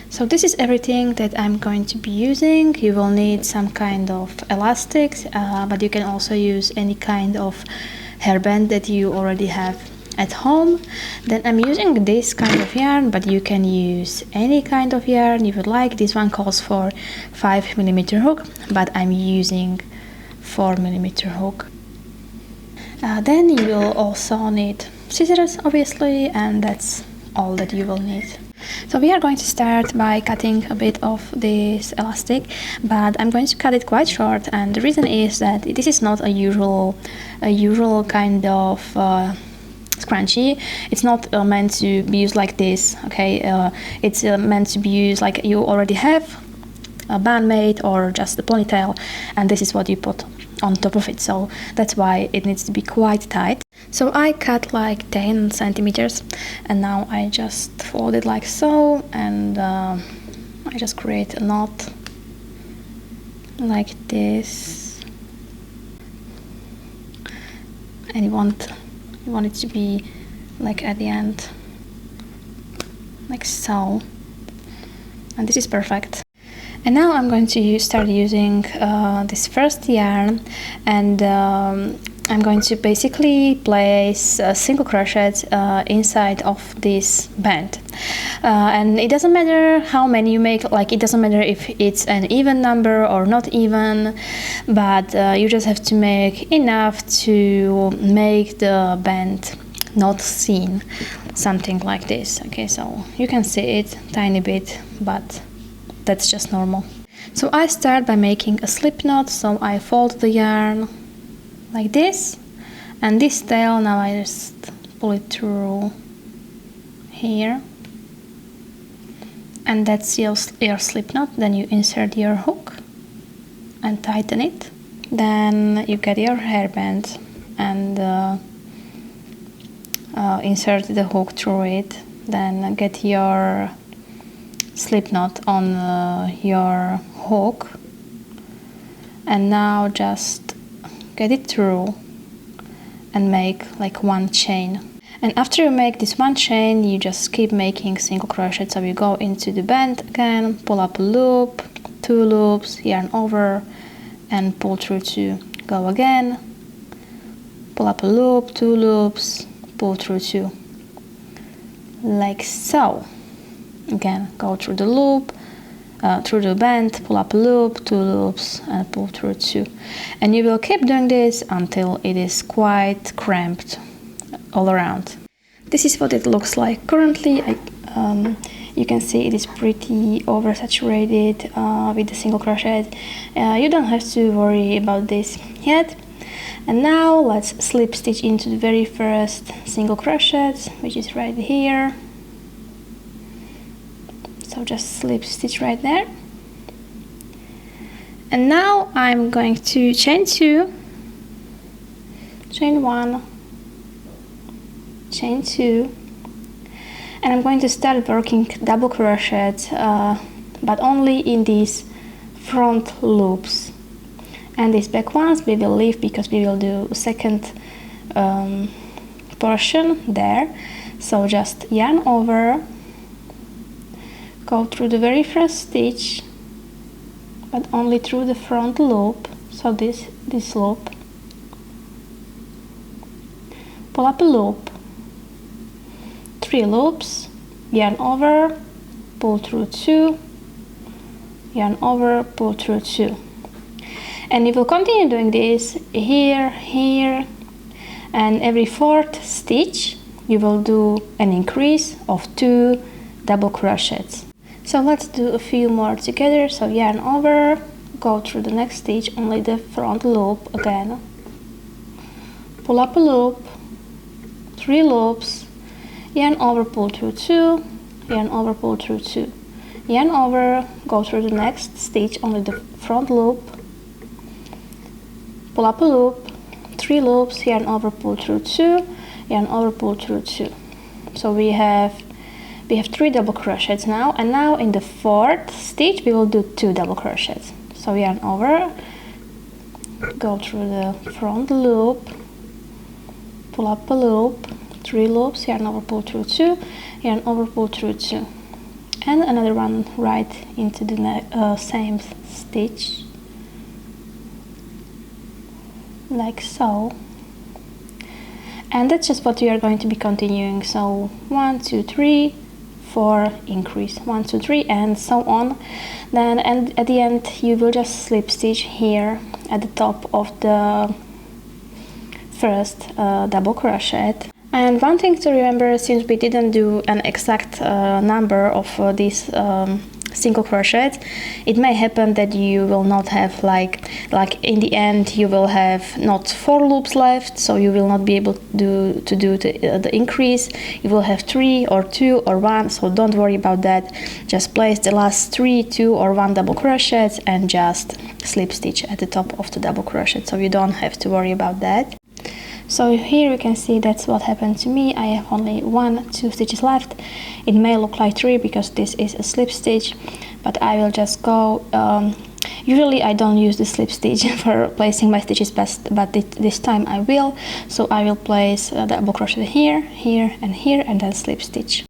So this is everything that I'm going to be using. You will need some kind of elastics, but you can also use any kind of hairband that you already have at home. Then I'm using this kind of yarn, but you can use any kind of yarn you would like. This one calls for 5mm hook, but I'm using 4mm hook. Then you will also need scissors, obviously, and that's all that you will need. So we are going to start by cutting a bit of this elastic, but I'm going to cut it quite short, and the reason is that this is not a usual kind of scrunchie. It's not meant to be used like this, okay? It's meant to be used like you already have a band made or just a ponytail, and this is what you put on top of it, so that's why it needs to be quite tight. So I cut like 10 centimeters, and now I just fold it like so, and I just create a knot like this, and you want it to be like at the end like so, and this is perfect. And now I'm going to start using this first yarn, and I'm going to basically place single crochets inside of this band. And it doesn't matter how many you make, like it doesn't matter if it's an even number or not even, but you just have to make enough to make the band not seen, something like this. Okay, so you can see it tiny bit, but that's just normal. So I start by making a slip knot, so I fold the yarn like this, and this tail now I just pull it through here, and that's your slip knot. Then you insert your hook and tighten it, then you get your hairband and insert the hook through it, then get your slip knot on your hook, and now just get it through and make like one chain. And after you make this one chain, you just keep making single crochet. So you go into the band again, pull up a loop, 2 loops, yarn over and pull through 2, go again, pull up a loop, 2 loops, pull through 2, like so. Again, go through the loop, through the band, pull up a loop, 2 loops, and pull through 2. And you will keep doing this until it is quite cramped all around. This is what it looks like currently. You can see it is pretty oversaturated with the single crochet. You don't have to worry about this yet. And now let's slip stitch into the very first single crochet, which is right here. So just slip stitch right there, and now I'm going to chain 2, chain 1, chain 2, and I'm going to start working double crochet, but only in these front loops, and these back ones we will leave because we will do a second portion there. So just yarn over, go through the very first stitch, but only through the front loop, so this loop, pull up a loop, 3 loops, yarn over, pull through 2, yarn over, pull through 2. And you will continue doing this here, here, and every 4th stitch you will do an increase of 2 double crochets. So let's do a few more together. So yarn over, go through the next stitch, only the front loop again, pull up a loop, 3 loops, yarn over, pull through 2, yarn over, pull through 2, yarn over, go through the next stitch, only the front loop, pull up a loop, 3 loops, yarn over, pull through 2, yarn over, pull through 2. So we have 3 double crochets now, and now in the 4th stitch we will do 2 double crochets. So yarn over, go through the front loop, pull up a loop, 3 loops, yarn over, pull through 2, yarn over, pull through 2, and another one right into the same stitch, like so. And that's just what we are going to be continuing. So 1, 2, 3, 4, increase, 1, 2, 3, and so on. Then, and at the end you will just slip stitch here at the top of the first double crochet. And one thing to remember, since we didn't do an exact number of these single crochets, it may happen that you will not have like in the end you will have not 4 loops left, so you will not be able to do the increase. You will have 3 or 2 or 1, so don't worry about that. Just place the last 3, 2 or 1 double crochets and just slip stitch at the top of the double crochet, so you don't have to worry about that. So here you can see that's what happened to me. I have only 1, 2 stitches left. It may look like 3 because this is a slip stitch, but I will just go. Usually I don't use the slip stitch for placing my stitches best, but this time I will. So I will place the double crochet here, here, and then slip stitch.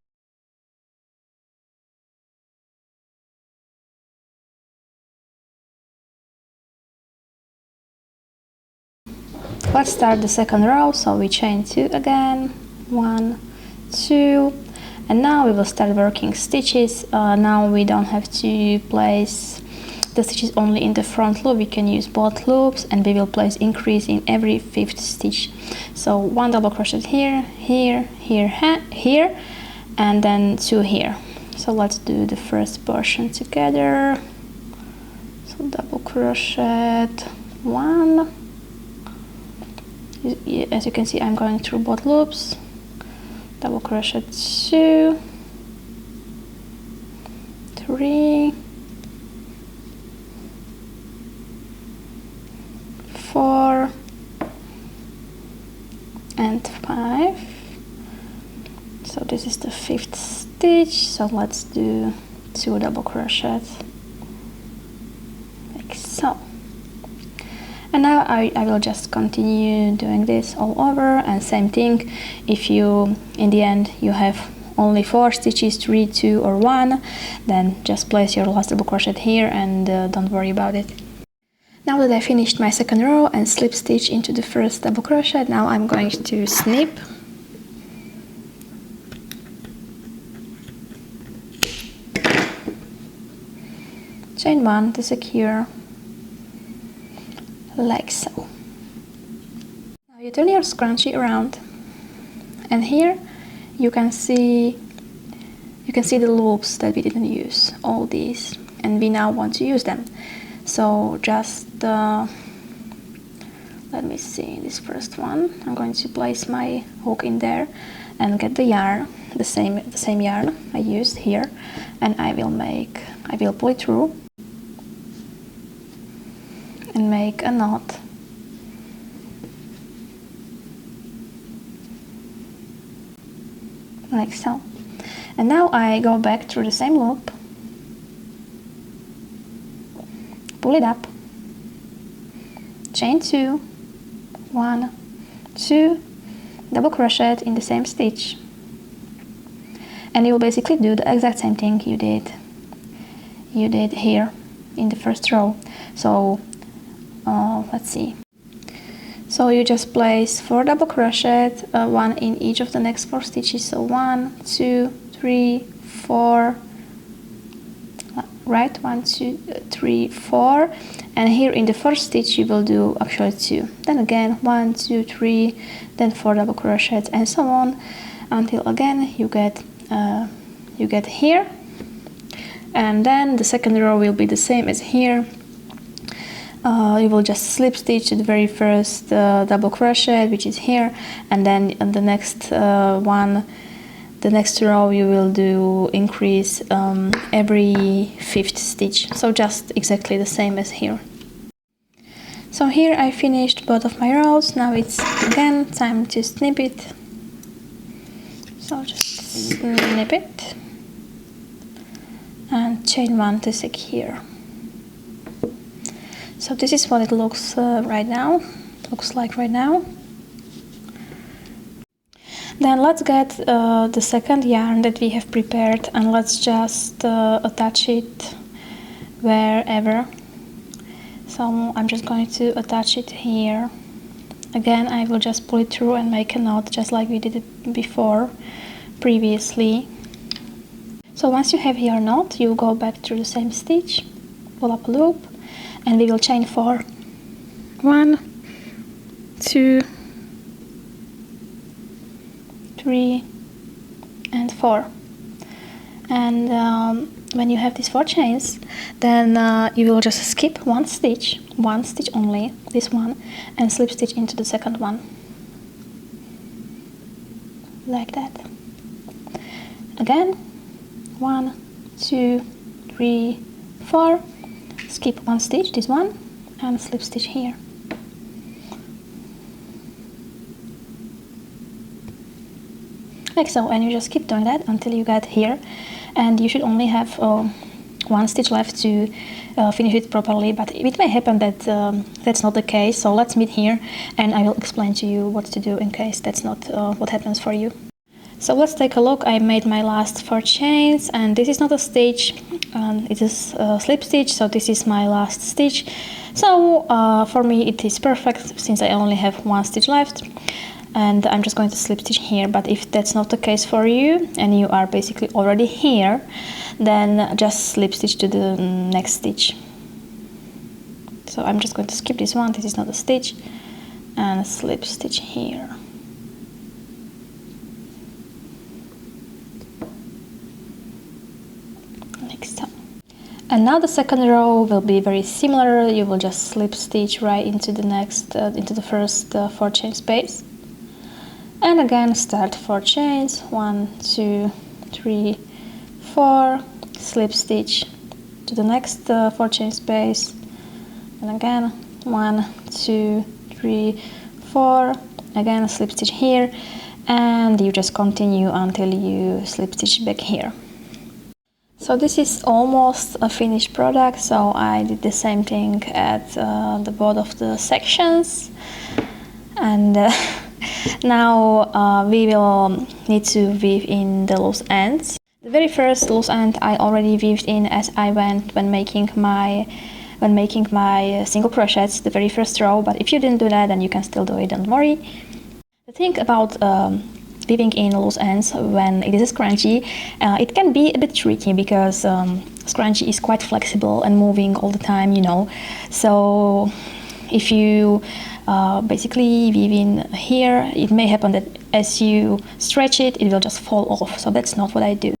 Let's start the second row. So we chain 2 again, 1, 2, and now we will start working stitches. Now we don't have to place the stitches only in the front loop, we can use both loops, and we will place increase in every 5th stitch. So 1 double crochet here, here, here, here, and then 2 here. So let's do the first portion together. So double crochet 1. As you can see, I'm going through both loops. Double crochet 2, 3, 4, and 5. So this is the 5th stitch. So let's do 2 double crochets, like so. And now I will just continue doing this all over, and same thing, if you in the end you have only 4 stitches, 3, 2 or 1, then just place your last double crochet here and don't worry about it. Now that I finished my second row and slip stitch into the first double crochet, now I'm going to snip. Chain 1 to secure, like so. Now you turn your scrunchie around, and here you can see the loops that we didn't use, all these, and we now want to use them. So just let me see this first one. I'm going to place my hook in there and get the yarn, the same yarn I used here, and I will pull it through and make a knot. Like so. And now I go back through the same loop, pull it up, chain 2, 1, 2, double crochet in the same stitch, and you will basically do the exact same thing you did here in the first row. So let's see. So you just place 4 double crochet, 1 in each of the next 4 stitches. So 1, 2, 3, 4, right, 1, 2, 3, 4, and here in the first stitch you will do actually 2. Then again 1, 2, 3, then 4 double crochets, and so on until again you get here, and then the second row will be the same as here. You will just slip stitch the very first double crochet, which is here, and then on the next the next row you will do increase every 5th stitch, so just exactly the same as here. So here I finished both of my rows. Now it's again time to snip it. So just snip it and chain 1 to secure. So this is what it looks like right now. Then let's get the second yarn that we have prepared, and let's just attach it wherever. So I'm just going to attach it here. Again, I will just pull it through and make a knot, just like we did it before, previously. So once you have your knot, you go back through the same stitch, pull up a loop, and we will chain 4. 1, 2, 3, and 4. And when you have these 4 chains, then you will just skip one stitch only, this one, and slip stitch into the second one, like that. Again, 1, 2, 3, 4, skip one stitch, this one, and slip stitch here. Like so, and you just keep doing that until you get here, and you should only have one stitch left to finish it properly, but it may happen that that's not the case. So let's meet here and I will explain to you what to do in case that's not what happens for you. So let's take a look. I made my last 4 chains, and this is not a stitch, it is a slip stitch, so this is my last stitch. So for me it is perfect since I only have one stitch left, and I'm just going to slip stitch here. But if that's not the case for you and you are basically already here, then just slip stitch to the next stitch. So I'm just going to skip this one, this is not a stitch, and slip stitch here. Like so. And now the second row will be very similar. You will just slip stitch right into the next, into the first 4 chain space. And again, start 4 chains, 1, 2, 3, 4, slip stitch to the next 4 chain space, and again 1, 2, 3, 4, again slip stitch here, and you just continue until you slip stitch back here. So this is almost a finished product, so I did the same thing at the both of the sections, and now we will need to weave in the loose ends. The very first loose end I already weaved in as I went when making my single crochets, the very first row, but if you didn't do that, then you can still do it, don't worry. The thing about weaving in loose ends when it is a scrunchie, it can be a bit tricky because scrunchie is quite flexible and moving all the time, you know. So if you basically weave in here, it may happen that as you stretch it, it will just fall off. So that's not what I do.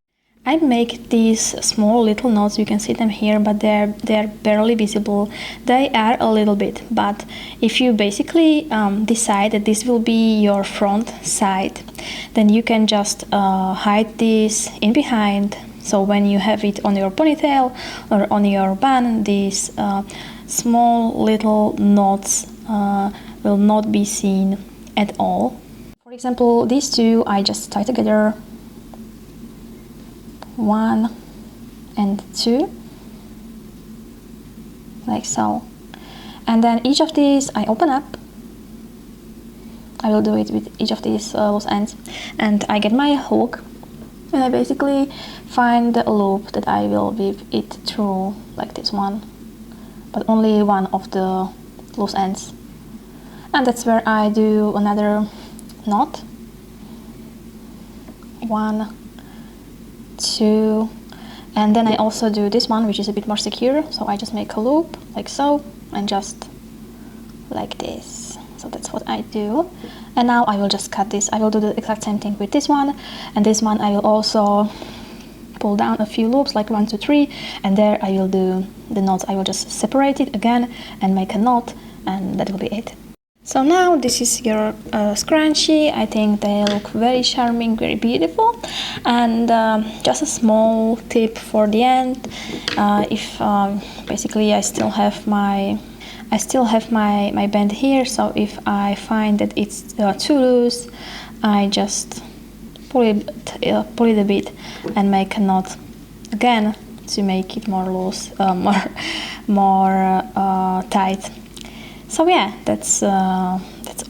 I make these small little knots, you can see them here, but they're barely visible. They are a little bit, but if you basically decide that this will be your front side, then you can just hide this in behind. So when you have it on your ponytail or on your bun, these small little knots will not be seen at all. For example, these two I just tie together, 1 and 2, like so, and then each of these I open up. I will do it with each of these loose ends, and I get my hook and I basically find the loop that I will weave it through, like this one, but only one of the loose ends, and that's where I do another knot, 1, 2, and then I also do this one, which is a bit more secure, so I just make a loop like so and just like this. So that's what I do, and now I will just cut this. I will do the exact same thing with this one, and this one I will also pull down a few loops, like 1, 2, 3, and there I will do the knots. I will just separate it again and make a knot, and that will be it. So now this is your scrunchie. I think they look very charming, very beautiful. And just a small tip for the end, if basically I still have my band here, so if I find that it's too loose, I just pull it a bit and make a knot again to make it more loose, more tight. So yeah, that's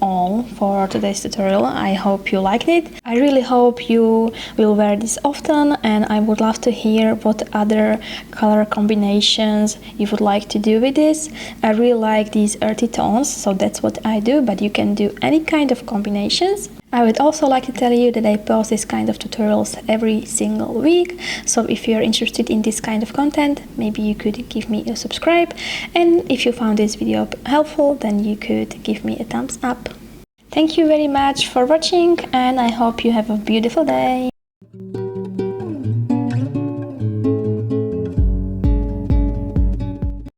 all for today's tutorial. I hope you liked it. I really hope you will wear this often, and I would love to hear what other color combinations you would like to do with this. I really like these earthy tones, so that's what I do, but you can do any kind of combinations. I would also like to tell you that I post this kind of tutorials every single week, so if you're interested in this kind of content, maybe you could give me a subscribe, and if you found this video helpful, then you could give me a thumbs up. Thank you very much for watching, and I hope you have a beautiful day.